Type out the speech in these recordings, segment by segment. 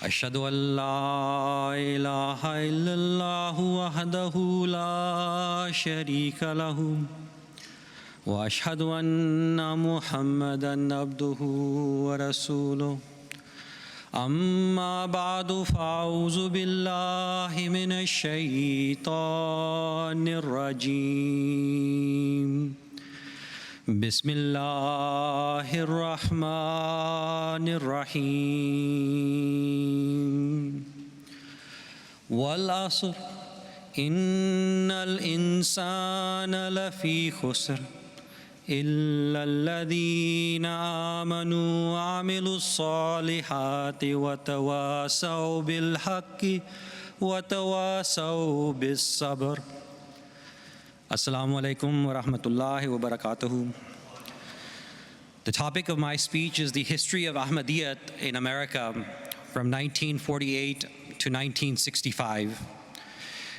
أشهد أن لا إله إلا الله وحده لا شريك له وأشهد أن محمدا عبده ورسوله أما بعد فأعوذ بالله من الشيطان الرجيم بسم الله الرحمن الرحيم والعصر إن الإنسان لفي خسر إلا الذين آمنوا وعملوا الصالحات وتواصوا بالحق وتواصوا بالصبر. Assalamu alaikum wa rahmatullahi wa barakatuhu. The topic of my speech is the history of Ahmadiyyat in America from 1948 to 1965.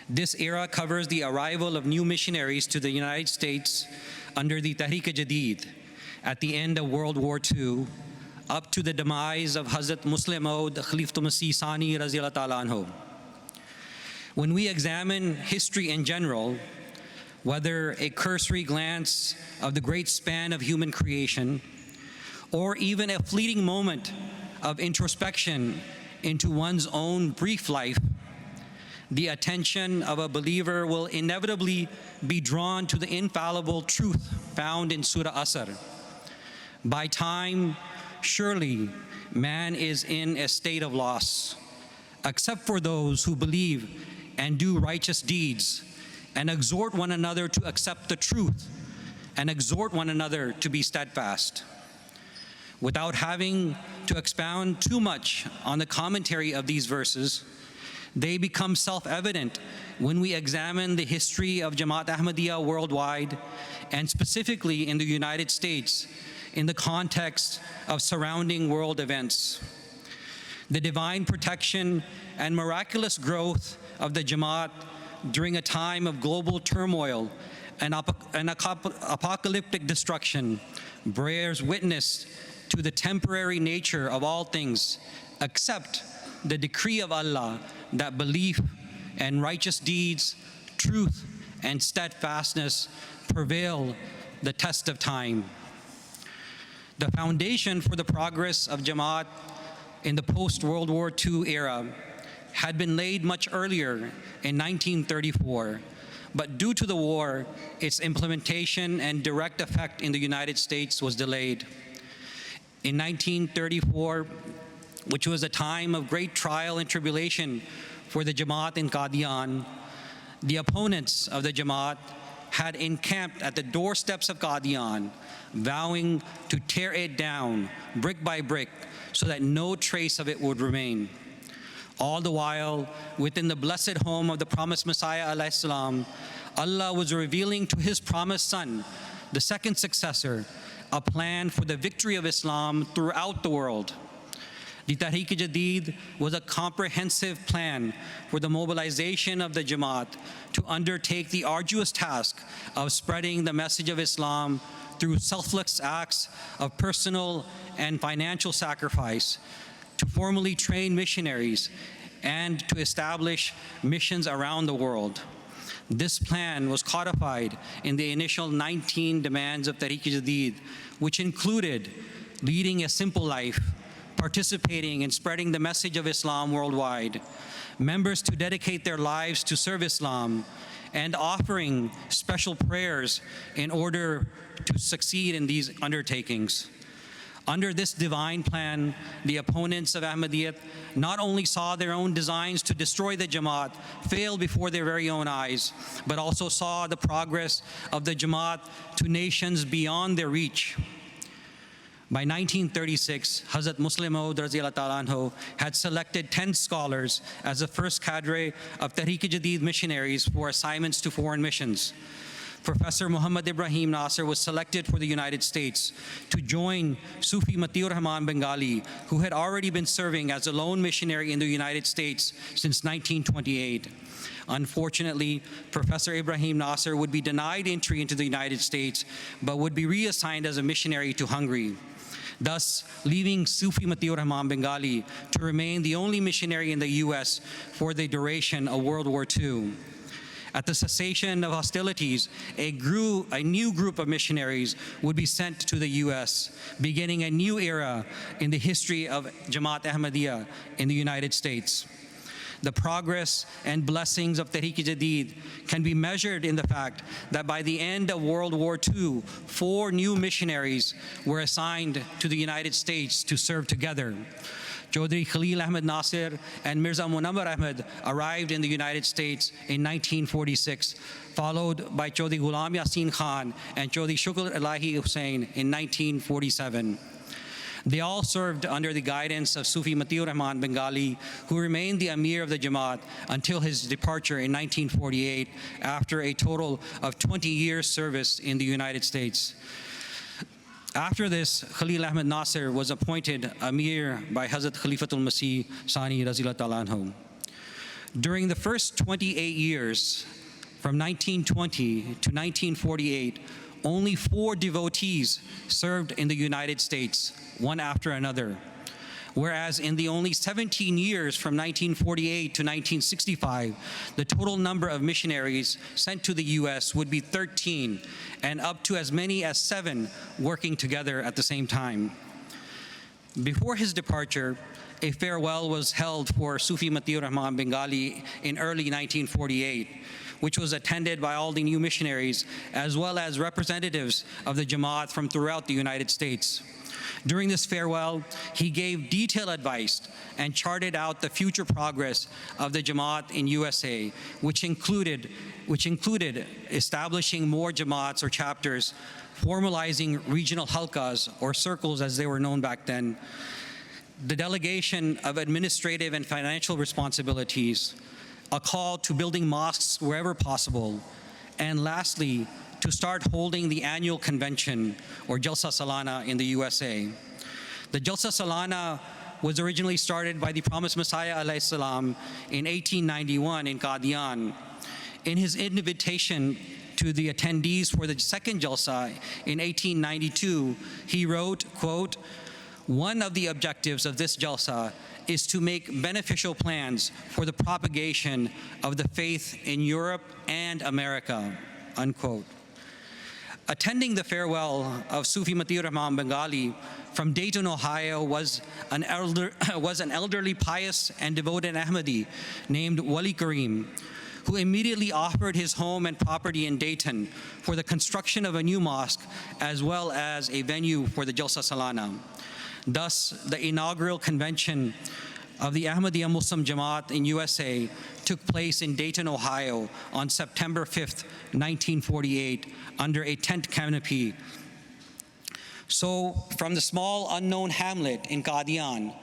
This era covers the arrival of new missionaries to the United States under the Tehreek-e-Jadid at the end of World War II, up to the demise of Hazrat Muslim Maud Khalifatul Masih Sani Raziyallahu Ta'ala Anhu. When we examine history in general, whether a cursory glance of the great span of human creation, or even a fleeting moment of introspection into one's own brief life, the attention of a believer will inevitably be drawn to the infallible truth found in Surah Asr. By time, surely man is in a state of loss, except for those who believe and do righteous deeds, and exhort one another to accept the truth, and exhort one another to be steadfast. Without having to expound too much on the commentary of these verses, they become self-evident when we examine the history of Jamaat Ahmadiyya worldwide, and specifically in the United States, in the context of surrounding world events. The divine protection and miraculous growth of the Jamaat during a time of global turmoil and apocalyptic destruction bears witness to the temporary nature of all things, except the decree of Allah that belief and righteous deeds, truth and steadfastness prevail the test of time. The foundation for the progress of Jamaat in the post-World War II era had been laid much earlier in 1934, but due to the war, its implementation and direct effect in the United States was delayed. In 1934, which was a time of great trial and tribulation for the Jamaat in Qadian, the opponents of the Jamaat had encamped at the doorsteps of Qadian, vowing to tear it down brick by brick so that no trace of it would remain. All the while, within the blessed home of the promised Messiah alayhi salam, Allah was revealing to His promised Son, the second successor, a plan for the victory of Islam throughout the world. The Tehreek-e-Jadid was a comprehensive plan for the mobilization of the Jamaat to undertake the arduous task of spreading the message of Islam through selfless acts of personal and financial sacrifice, to formally train missionaries, and to establish missions around the world. This plan was codified in the initial 19 demands of Tehreek-e-Jadid, which included leading a simple life, participating in spreading the message of Islam worldwide, members to dedicate their lives to serve Islam, and offering special prayers in order to succeed in these undertakings. Under this divine plan, the opponents of Ahmadiyyat not only saw their own designs to destroy the Jamaat fail before their very own eyes, but also saw the progress of the Jamaat to nations beyond their reach. By 1936, Hazrat Muslim Maud Raziyallahu Ta'ala Anhu had selected 10 scholars as the first cadre of Tehreek-e-Jadid missionaries for assignments to foreign missions. Professor Muhammad Ibrahim Nasser was selected for the United States to join Sufi Matiur Rahman Bengali, who had already been serving as a lone missionary in the United States since 1928. Unfortunately, Professor Ibrahim Nasser would be denied entry into the United States, but would be reassigned as a missionary to Hungary. thus leaving Sufi Matiur Rahman Bengali to remain the only missionary in the US for the duration of World War II. At the cessation of hostilities, a new group of missionaries would be sent to the US, beginning a new era in the history of Jamaat Ahmadiyya in the United States. The progress and blessings of Tehreek-e-Jadid can be measured in the fact that by the end of World War II, 4 new missionaries were assigned to the United States to serve together. Chaudhry Khalil Ahmed Nasir and Mirza Munawwar Ahmed arrived in the United States in 1946, followed by Chaudhry Ghulam Yasin Khan and Chaudhry Shukr Elahi Hussain in 1947. They all served under the guidance of Sufi Matiur Rahman Bengali, who remained the Amir of the Jamaat until his departure in 1948 after a total of 20 years service in the United States. After this, Khalil Ahmed Nasir was appointed Amir by Hazrat Khalifatul Masih Sani Razillah Ta'ala Anhu. During the first 28 years, from 1920 to 1948, only 4 devotees served in the United States, one after another. Whereas in the only 17 years from 1948 to 1965, the total number of missionaries sent to the US would be 13, and up to as many as 7 working together at the same time. Before his departure, a farewell was held for Sufi Matiur Rahman Bengali in early 1948, which was attended by all the new missionaries as well as representatives of the Jamaat from throughout the United States. During this farewell, he gave detailed advice and charted out the future progress of the Jamaat in USA, which included establishing more Jamaats or chapters, formalizing regional halqas or circles as they were known back then, the delegation of administrative and financial responsibilities, a call to building mosques wherever possible, and lastly, to start holding the annual convention, or Jalsa Salana, in the USA. The Jalsa Salana was originally started by the Promised Messiah alayhi salam in 1891 in Qadian. In his invitation to the attendees for the second Jalsa in 1892, he wrote, quote, "One of the objectives of this Jalsa is to make beneficial plans for the propagation of the faith in Europe and America," unquote. Attending the farewell of Sufi Matiur Rahman Bengali from Dayton, Ohio, was an elderly, pious, and devoted Ahmadi named Wali Karim, who immediately offered his home and property in Dayton for the construction of a new mosque as well as a venue for the Jalsa Salana. Thus, the inaugural convention of the Ahmadiyya Muslim Jamaat in USA took place in Dayton, Ohio on September 5th, 1948, under a tent canopy. So, from the small unknown hamlet in Qadian,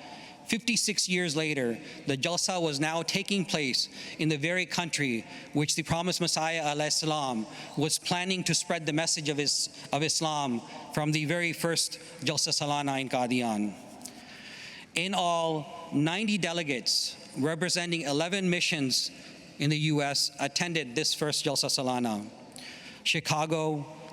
56 years later, the Jalsa was now taking place in the very country which the Promised Messiah alayhi salam was planning to spread the message of Islam from the very first Jalsa Salana in Qadian. In all, 90 delegates representing 11 missions in the US attended this first Jalsa Salana.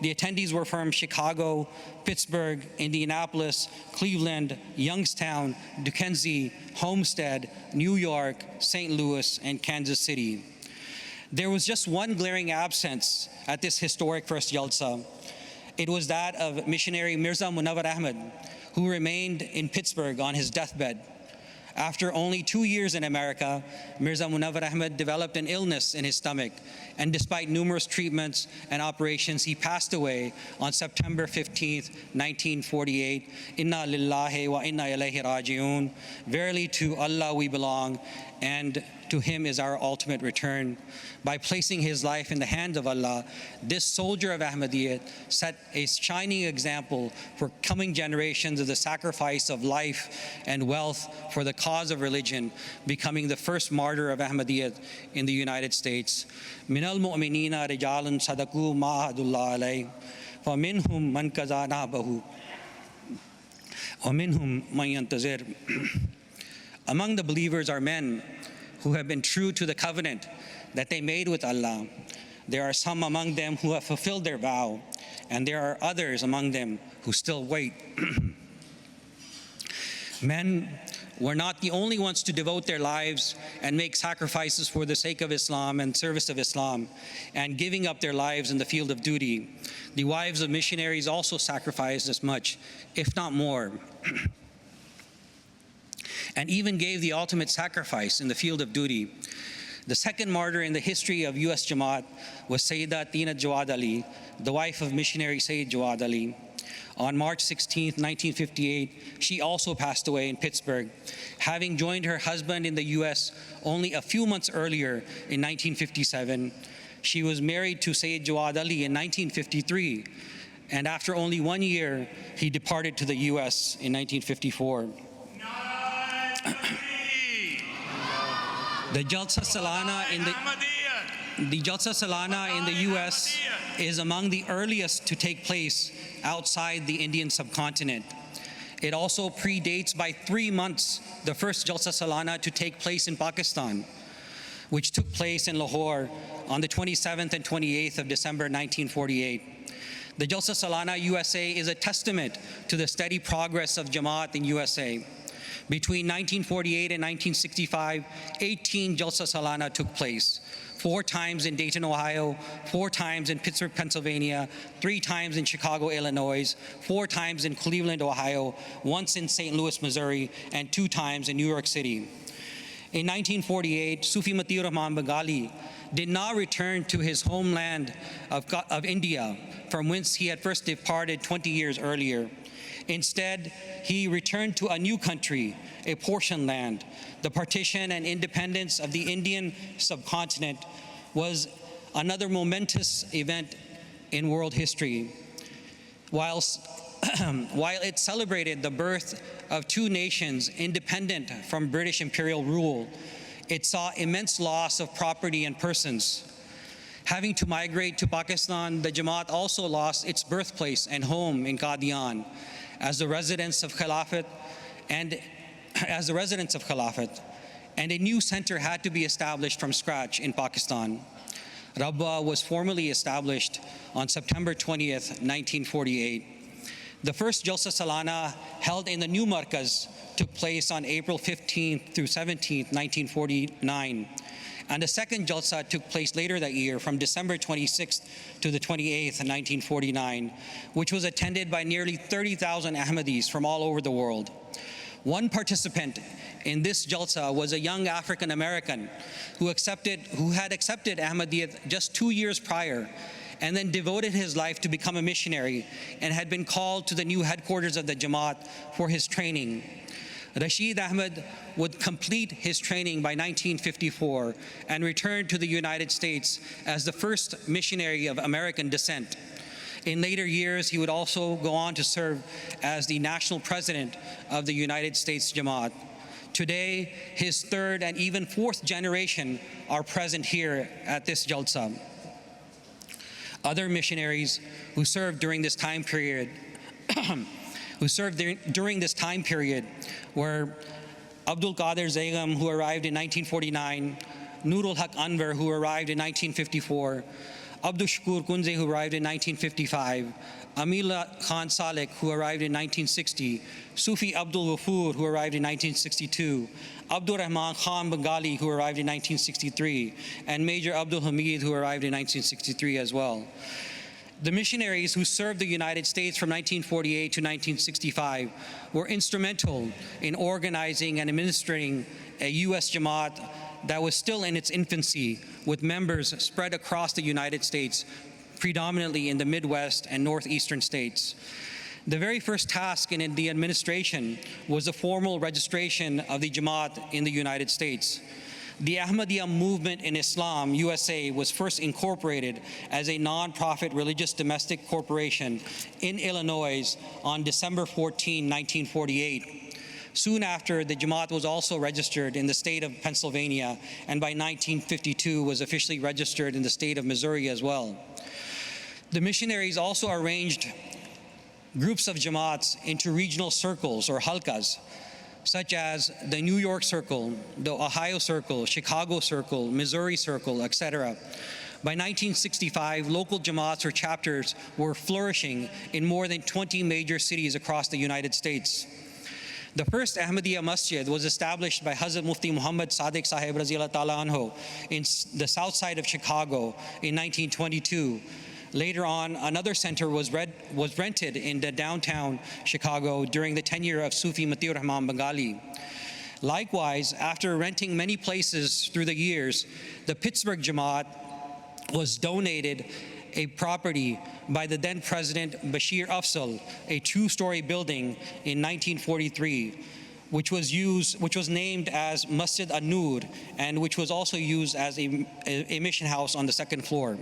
The attendees were from Chicago, Pittsburgh, Indianapolis, Cleveland, Youngstown, Dickensie, Homestead, New York, St. Louis, and Kansas City. There was just one glaring absence at this historic first Jalsa. It was that of missionary Mirza Munawwar Ahmed, who remained in Pittsburgh on his deathbed. After only 2 years in America, Mirza Munawwar Ahmed developed an illness in his stomach, and despite numerous treatments and operations, he passed away on September 15th, 1948. Inna lillahi wa inna ilayhi raji'un. Verily to Allah we belong, and to Him is our ultimate return. By placing his life in the hands of Allah, this soldier of Ahmadiyyat set a shining example for coming generations of the sacrifice of life and wealth for the cause of religion, becoming the first martyr of Ahmadiyyat in the United States. Minal mu'minina rijalun sadaku ma ahadullah alayh, wa minhum man qaza nahbahu, wa minhum man yantazir. Among the believers are men who have been true to the covenant that they made with Allah. There are some among them who have fulfilled their vow, and there are others among them who still wait. Men were not the only ones to devote their lives and make sacrifices for the sake of Islam and service of Islam, and giving up their lives in the field of duty. The wives of missionaries also sacrificed as much, if not more, and even gave the ultimate sacrifice in the field of duty. The second martyr in the history of US Jamaat was Sayyidah Tina Jawad Ali, the wife of missionary Sayyid Jawad Ali. On March 16, 1958, she also passed away in Pittsburgh, having joined her husband in the US only a few months earlier in 1957. She was married to Sayyid Jawad Ali in 1953, and after only 1 year, he departed to the US in 1954. The Jalsa Salana in the US is among the earliest to take place outside the Indian subcontinent. It also predates by 3 months the first Jalsa Salana to take place in Pakistan, which took place in Lahore on the 27th and 28th of December 1948. The Jalsa Salana USA is a testament to the steady progress of Jamaat in USA. Between 1948 and 1965, 18 Jalsa Salana took place. 4 times in Dayton, Ohio, 4 times in Pittsburgh, Pennsylvania, 3 times in Chicago, Illinois, 4 times in Cleveland, Ohio, once in St. Louis, Missouri, and 2 times in New York City. In 1948, Sufi Matiur Rahman Bengali did not return to his homeland of India, from whence he had first departed 20 years earlier. Instead, he returned to a new country, a portion land. The partition and independence of the Indian subcontinent was another momentous event in world history. While it celebrated the birth of 2 nations independent from British imperial rule, it saw immense loss of property and persons. Having to migrate to Pakistan, the Jamaat also lost its birthplace and home in Qadian as the residents of Khilafat, and a new center had to be established from scratch in Pakistan. Rabwa was formally established on September 20th, 1948. The first Jalsa Salana, held in the new Markaz, took place on April 15th through 17th, 1949. And the second Jalsa took place later that year, from December 26th to the 28th, 1949, which was attended by nearly 30,000 Ahmadis from all over the world. One participant in this Jalsa was a young African American who had accepted Ahmadiyyat just 2 years prior, and then devoted his life to become a missionary, and had been called to the new headquarters of the Jamaat for his training. Rashid Ahmed would complete his training by 1954 and return to the United States as the first missionary of American descent. In later years, he would also go on to serve as the national president of the United States Jamaat. Today, his 3rd and even 4th generation are present here at this Jalsa. Other missionaries who served during this time period were Abdul Qadir Zaigam, who arrived in 1949, Nurul Haq Anwar, who arrived in 1954, Abdul Shakur Kunze, who arrived in 1955, Amila Khan Salek, who arrived in 1960, Sufi Abdul Ghafoor, who arrived in 1962, Abdul Rahman Khan Bengali, who arrived in 1963, and Major Abdul Hamid, who arrived in 1963 as well. The missionaries who served the United States from 1948 to 1965 were instrumental in organizing and administering a U.S. Jamaat that was still in its infancy, with members spread across the United States, predominantly in the Midwest and Northeastern states. The very first task in the administration was the formal registration of the Jamaat in the United States. The Ahmadiyya movement in Islam USA was first incorporated as a non-profit religious domestic corporation in Illinois on December 14, 1948. Soon after, the Jamaat was also registered in the state of Pennsylvania, and by 1952 was officially registered in the state of Missouri as well. The missionaries also arranged groups of Jamaats into regional circles or halkas, such as the New York Circle, the Ohio Circle, Chicago Circle, Missouri Circle, etc. By 1965, local Jamaats or chapters were flourishing in more than 20 major cities across the United States. The first Ahmadiyya masjid was established by Hazrat Mufti Muhammad Sadiq Sahib Raziyallahu Ta'ala Anhu in the south side of Chicago in 1922. Later on, another center was rented in the downtown Chicago during the tenure of Sufi Matiur Rahman Bengali. Likewise, after renting many places through the years, the Pittsburgh Jamaat was donated a property by the then President Bashir Afzal, a two-story building in 1943, which was named as Masjid An-Nur, and which was also used as a mission house on the second floor.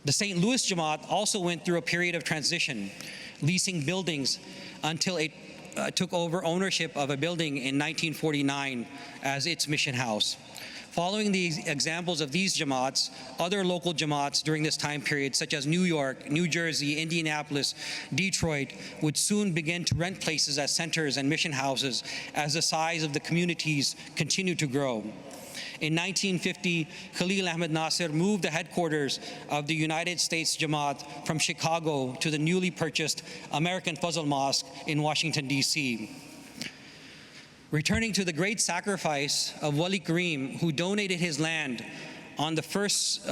The St. Louis Jamaat also went through a period of transition, leasing buildings until it took over ownership of a building in 1949 as its mission house. Following the examples of these Jamaats, other local Jamaats during this time period, such as New York, New Jersey, Indianapolis, Detroit, would soon begin to rent places as centers and mission houses as the size of the communities continued to grow. In 1950, Khalil Ahmed Nasser moved the headquarters of the United States Jamaat from Chicago to the newly purchased American Fazl Mosque in Washington, D.C. Returning to the great sacrifice of Wali Karim, who donated his land on the first,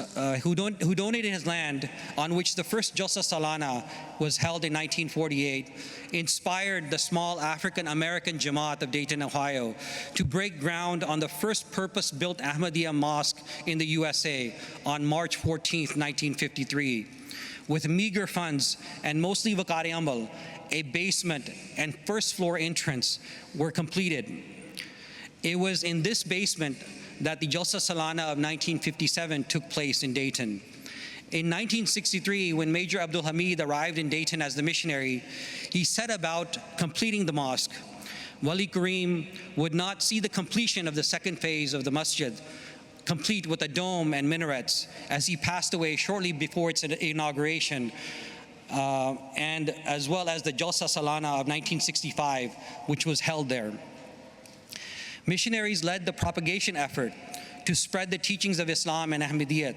who donated his land on which the first Jalsa Salana was held in 1948, inspired the small African-American Jamaat of Dayton, Ohio, to break ground on the first purpose-built Ahmadiyya mosque in the USA on March 14, 1953. With meager funds and mostly Wakari Amal, a basement and first floor entrance were completed. It was in this basement that the Jalsa Salana of 1957 took place in Dayton. In 1963, when Major Abdul Hamid arrived in Dayton as the missionary, he set about completing the mosque. Wali Karim would not see the completion of the second phase of the masjid, complete with a dome and minarets, as he passed away shortly before its inauguration, and as well as the Jalsa Salana of 1965, which was held there. Missionaries led the propagation effort to spread the teachings of Islam and Ahmadiyyat.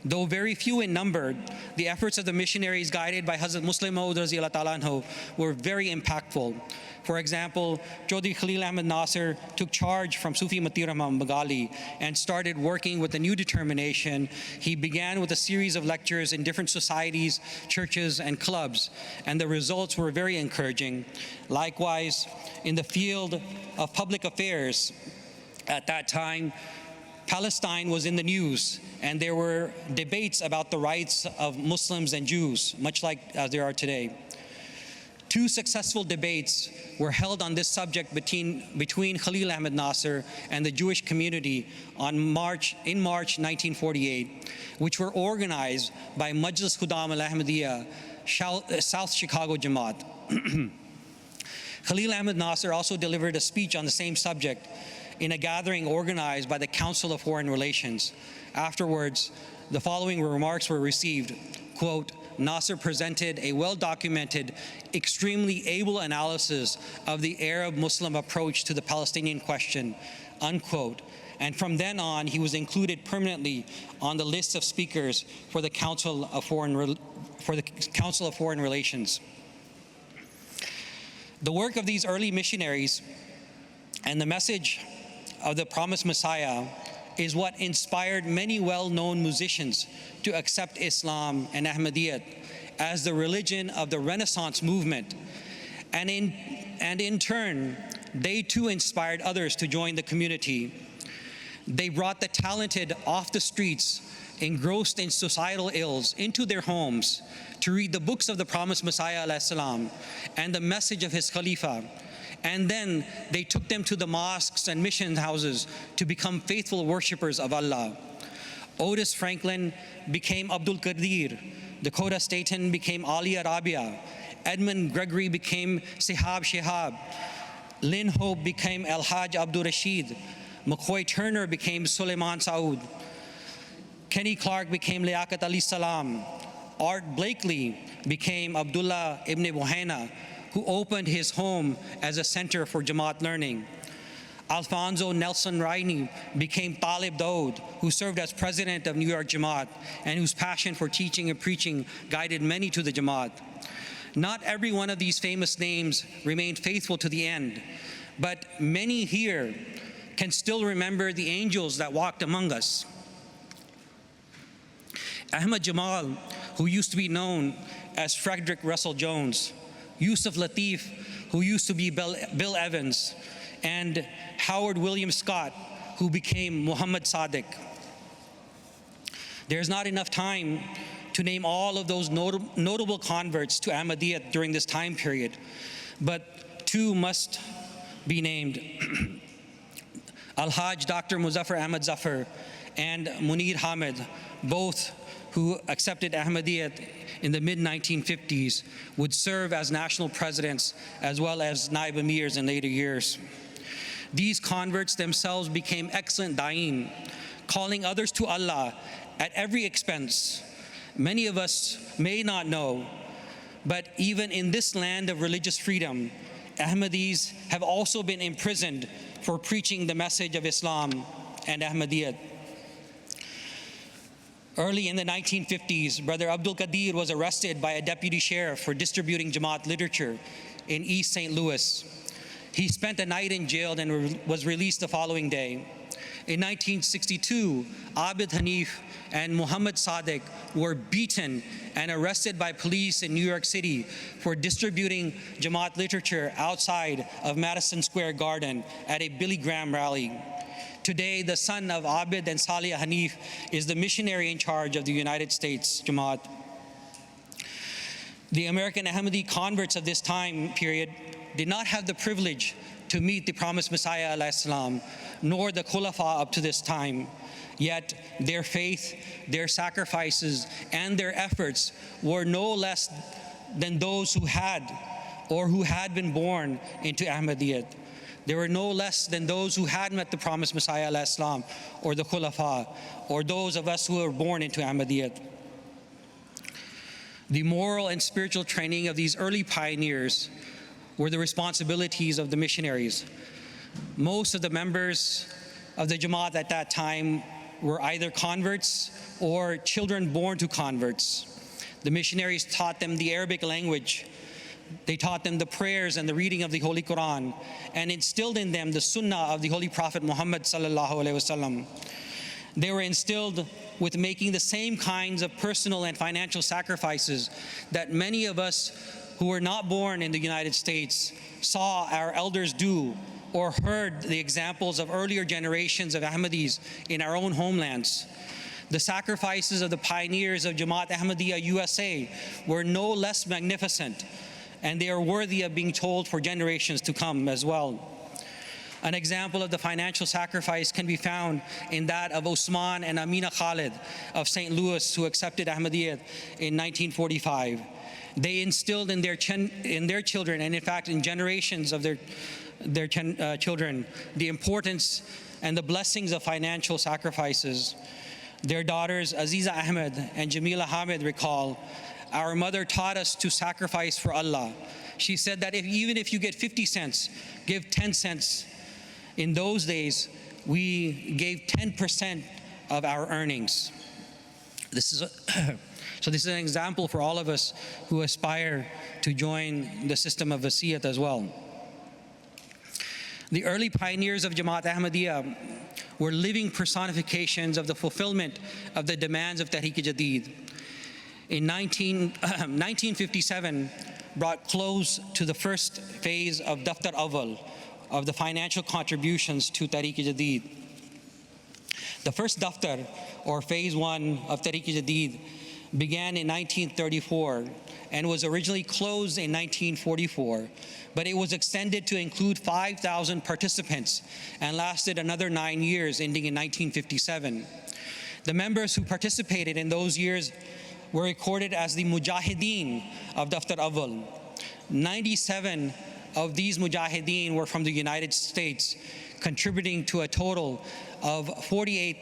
Though very few in number, the efforts of the missionaries guided by Hazrat Muslim Maud Raziyallahu Ta'ala Anhu were very impactful. For example, Chaudhry Khalil Ahmed Nasser took charge from Sufi Matiur Rahman Bengali and started working with a new determination. He began with a series of lectures in different societies, churches, and clubs, and the results were very encouraging. Likewise, in the field of public affairs, at that time, Palestine was in the news, and there were debates about the rights of Muslims and Jews, much like as there are today. Two successful debates were held on this subject between Khalil Ahmed Nasser and the Jewish community in March 1948, which were organized by Majlis Khudam al-Ahmadiyya, South Chicago Jamaat. Khalil Ahmed Nasser also delivered a speech on the same subject in a gathering organized by the Council of Foreign Relations. Afterwards, the following remarks were received, quote, Nasser presented a well-documented, extremely able analysis of the Arab-Muslim approach to the Palestinian question, unquote. And from then on, he was included permanently on the list of speakers for the Council of Foreign Relations. The work of these early missionaries and the message of the promised Messiah is what inspired many well-known musicians to accept Islam and Ahmadiyyat as the religion of the Renaissance movement. And in turn, they too inspired others to join the community. They brought the talented off the streets, engrossed in societal ills, into their homes to read the books of the promised Messiah alayhi salam and the message of his Khalifa. And then they took them to the mosques and mission houses to become faithful worshippers of Allah. Otis Franklin became Abdul Qadir. Dakota Staten became Ali Arabia. Edmund Gregory became Sihab Shihab. Lynn Hope became El Hajj Abdul Rashid. McCoy Turner became Suleiman Saud. Kenny Clark became Liaquat Ali Salam. Art Blakely became Abdullah ibn Buhaina, who opened his home as a center for Jamaat learning. Alfonso Nelson Rainey became Talib Daud, who served as president of New York Jamaat and whose passion for teaching and preaching guided many to the Jamaat. Not every one of these famous names remained faithful to the end, but many here can still remember the angels that walked among us. Ahmad Jamal, who used to be known as Frederick Russell Jones, Yusuf Latif, who used to be Bill Evans, and Howard William Scott, who became Muhammad Sadiq. There's not enough time to name all of those notable converts to Ahmadiyyat during this time period, but two must be named. Al-Hajj Dr. Muzaffar Ahmad Zafar and Munir Hamid, both who accepted Ahmadiyyat in the mid-1950s, would serve as national presidents as well as Naib Amirs in later years. These converts themselves became excellent da'in, calling others to Allah at every expense. Many of us may not know, but even in this land of religious freedom, Ahmadis have also been imprisoned for preaching the message of Islam and Ahmadiyyat. Early in the 1950s, Brother Abdul Qadir was arrested by a deputy sheriff for distributing Jamaat literature in East St. Louis. He spent a night in jail and was released the following day. In 1962, Abid Hanif and Muhammad Sadiq were beaten and arrested by police in New York City for distributing Jamaat literature outside of Madison Square Garden at a Billy Graham rally. Today, the son of Abid and Salih Hanif is the missionary in charge of the United States Jamaat. The American Ahmadi converts of this time period did not have the privilege to meet the promised Messiah ﷺ, nor the Khulafa up to this time. Yet their faith, their sacrifices, and their efforts were no less than those who had been born into Ahmadiyyat. They were no less than those who had met the promised Messiah ﷺ, or the Khulafa, or those of us who were born into Ahmadiyyat. The moral and spiritual training of these early pioneers were the responsibilities of the missionaries. Most of the members of the Jamaat at that time were either converts or children born to converts. The missionaries taught them the Arabic language. They taught them the prayers and the reading of the Holy Quran, and instilled in them the Sunnah of the Holy Prophet Muhammad sallallahu alaihi wasallam. They were instilled with making the same kinds of personal and financial sacrifices that many of us who were not born in the United States saw our elders do, or heard the examples of earlier generations of Ahmadis in our own homelands. The sacrifices of the pioneers of Jamaat Ahmadiyya USA were no less magnificent, and they are worthy of being told for generations to come as well. An example of the financial sacrifice can be found in that of Osman and Amina Khalid of St. Louis, who accepted Ahmadiyyat in 1945. They instilled in their children, and in fact in generations of their children, the importance and the blessings of financial sacrifices. Their daughters Aziza Ahmed and Jamila Hamid recall, "Our mother taught us to sacrifice for Allah. She said that even if you get 50 cents, give 10 cents. In those days, we gave 10% of our earnings." So this is an example for all of us who aspire to join the system of Wasiyat as well. The early pioneers of Jamaat Ahmadiyya were living personifications of the fulfillment of the demands of Tehreek-e-Jadid. In 1957, brought close to the first phase of Daftar Awal, of the financial contributions to Tehreek-e-Jadid. The first Daftar, or phase 1 of Tehreek-e-Jadid, began in 1934 and was originally closed in 1944, but it was extended to include 5,000 participants and lasted another 9 years, ending in 1957. The members who participated in those years were recorded as the Mujahideen of Daftar Awal. 97 of these Mujahideen were from the United States, contributing to a total of roughly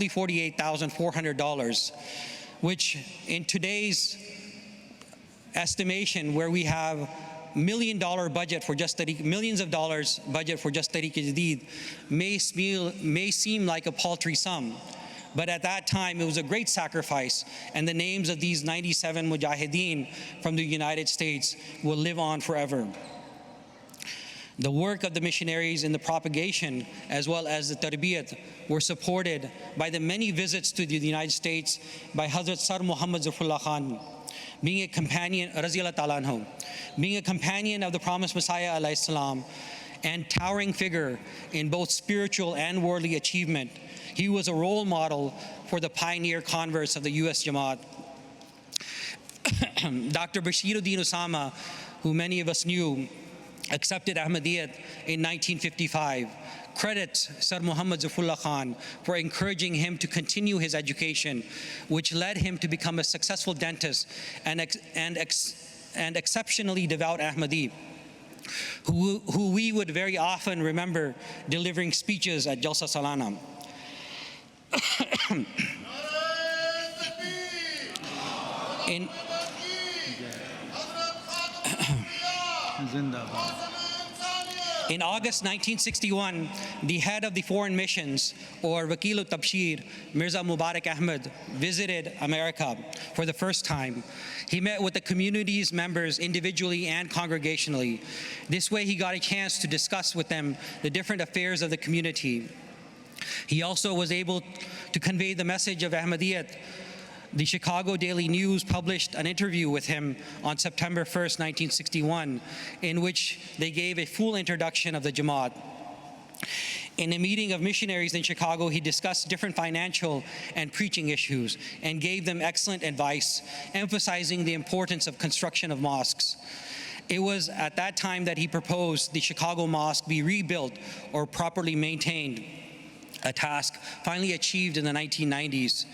$48,400, which in today's estimation, where we have millions of dollars budget for just Tehreek-e-Jadid, may seem like a paltry sum. But at that time, it was a great sacrifice, and the names of these 97 mujahideen from the United States will live on forever. The work of the missionaries in the propagation, as well as the tarbiyat, were supported by the many visits to the United States by Hazrat Sar Muhammad Zafrullah Khan, being a companion, Raziyallahu Ta'ala anhu, being a companion of the promised Messiah alayhi salam, and towering figure in both spiritual and worldly achievement. He was a role model for the pioneer converts of the US Jamaat. Dr. Bashiruddin Usama, who many of us knew, accepted Ahmadiyyat in 1955, credits Sir Muhammad Zafrullah Khan for encouraging him to continue his education, which led him to become a successful dentist and exceptionally devout Ahmadi, who we would very often remember delivering speeches at Jalsa Salana. In August 1961, the head of the foreign missions, or Wakil Tabshir, Mirza Mubarak Ahmed, visited America for the first time. He met with the community's members individually and congregationally. This way he got a chance to discuss with them the different affairs of the community. He also was able to convey the message of Ahmadiyyat. The Chicago Daily News published an interview with him on September 1st, 1961, in which they gave a full introduction of the Jamaat. In a meeting of missionaries in Chicago, he discussed different financial and preaching issues and gave them excellent advice, emphasizing the importance of construction of mosques. It was at that time that he proposed the Chicago Mosque be rebuilt or properly maintained, a task finally achieved in the 1990s.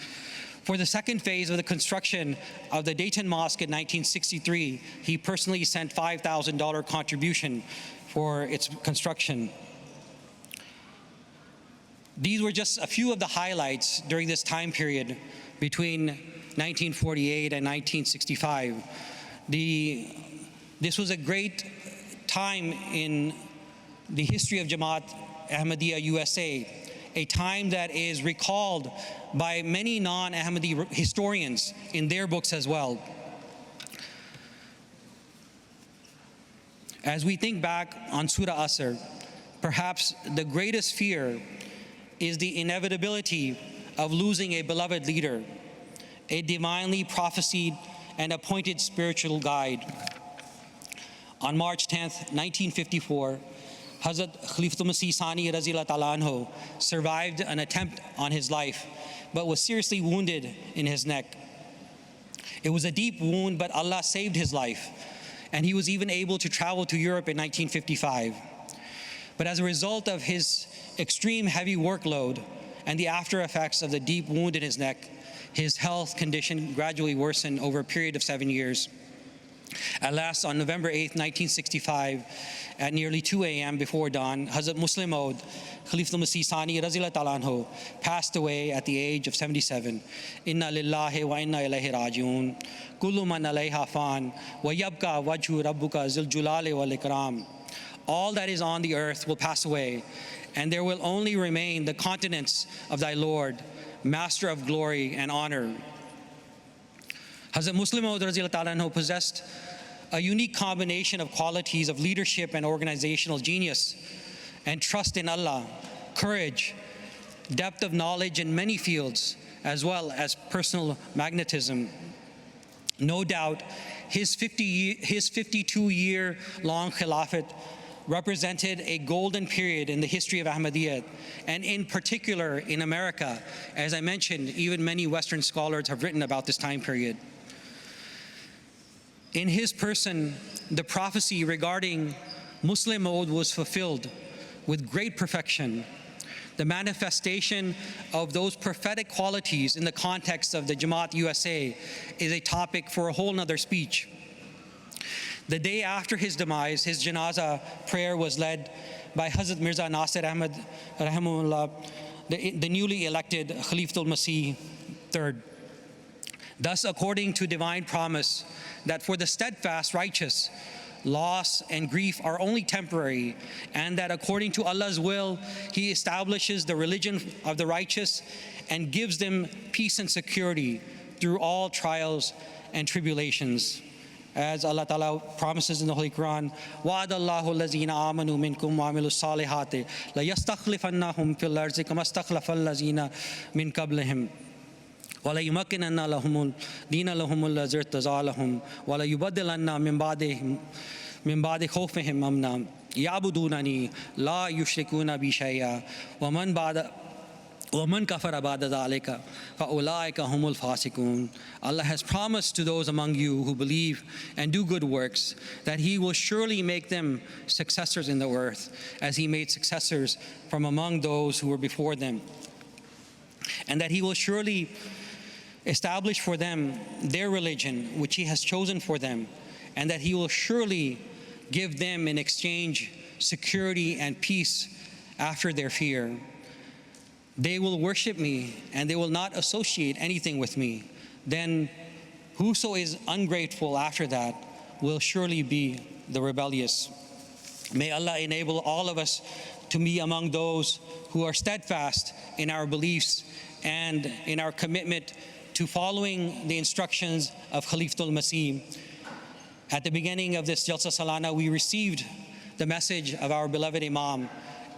For the second phase of the construction of the Dayton Mosque in 1963, he personally sent $5,000 contribution for its construction. These were just a few of the highlights during this time period between 1948 and 1965. This was a great time in the history of Jamaat Ahmadiyya USA, a time that is recalled by many non-Ahmadi historians in their books as well. As we think back on Surah Asr, perhaps the greatest fear is the inevitability of losing a beloved leader, a divinely prophesied and appointed spiritual guide. On March 10th, 1954, Hazrat Khalifatul Masih Sani Raziyallahu Ta'ala anhu survived an attempt on his life, but was seriously wounded in his neck. It was a deep wound, but Allah saved his life, and he was even able to travel to Europe in 1955. But as a result of his extreme heavy workload and the after effects of the deep wound in his neck, his health condition gradually worsened over a period of 7 years. At last, on November 8th, 1965, at nearly 2 a.m. before dawn, Hazrat Muslim Maud, Khalifatul Masih Sani Raziyallahu Ta'ala anhu, passed away at the age of 77. Inna lillahi wa inna ilayhi raji'un. Kullu man alayha fan, wa yabqa wajhu rabbuka zil julali wal ikram. All that is on the earth will pass away, and there will only remain the countenance of thy Lord, Master of glory and honor. Hazrat Muslim Maud Raziyallahu Ta'ala anhu possessed a unique combination of qualities of leadership and organizational genius, and trust in Allah, courage, depth of knowledge in many fields, as well as personal magnetism. No doubt, his 52-year-long Khilafat represented a golden period in the history of Ahmadiyyat, and in particular in America. As I mentioned, even many Western scholars have written about this time period. In his person, the prophecy regarding Muslim Maud was fulfilled with great perfection. The manifestation of those prophetic qualities in the context of the Jamaat USA is a topic for a whole nother speech. The day after his demise, his janazah prayer was led by Hazrat Mirza Nasir Ahmad Rahimahullah, the newly elected Khalifatul Masih III. Thus, according to divine promise, that for the steadfast righteous, loss, and grief are only temporary, and that according to Allah's will, He establishes the religion of the righteous and gives them peace and security through all trials and tribulations. As Allah Ta'ala promises in the Holy Quran, وَعَدَ اللَّهُ الَّذِينَ آمَنُوا مِنْكُمْ وَعَمِلُوا الصَّالِحَاتِ لَيَسْتَخْلِفَنَّهُمْ فِي الْأَرْضِ كَمَا اسْتَخْلَفَ الَّذِينَ مِنْ قَبْلِهِمْ وَلَيُمَكِّنَنَّ لَهُمُ الدِّينَ لَهُمُ الَّذِي ارْتَضَىٰ لَهُمْ وَلَيُبَدِّلَنَّ مِنْ بَعْدِ خَوْفِهِمْ أَمْنًا يَعْبُدُونَنِي لَا يُشْرِكُونَ بِي شَيْئًا وَمَنْ كَفَرَ بَعْدَ ذَلِكَ فَأُولَٰئِكَ هُمُ الْفَاسِقُونَ. Allah has promised to those among you who believe and do good works that He will surely make them successors in the earth, as He made successors from among those who were before them, and that He will surely establish for them their religion which He has chosen for them, and that He will surely give them in exchange security and peace after their fear. They will worship me and they will not associate anything with me. Then whoso is ungrateful after that will surely be the rebellious. May Allah enable all of us to be among those who are steadfast in our beliefs and in our commitment to following the instructions of Khalifatul Masih. At the beginning of this Jalsa Salana, we received the message of our beloved Imam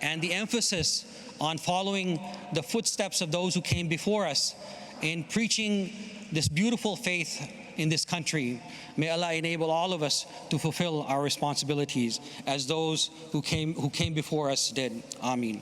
and the emphasis on following the footsteps of those who came before us in preaching this beautiful faith in this country. May Allah enable all of us to fulfill our responsibilities as those who came before us did. Ameen.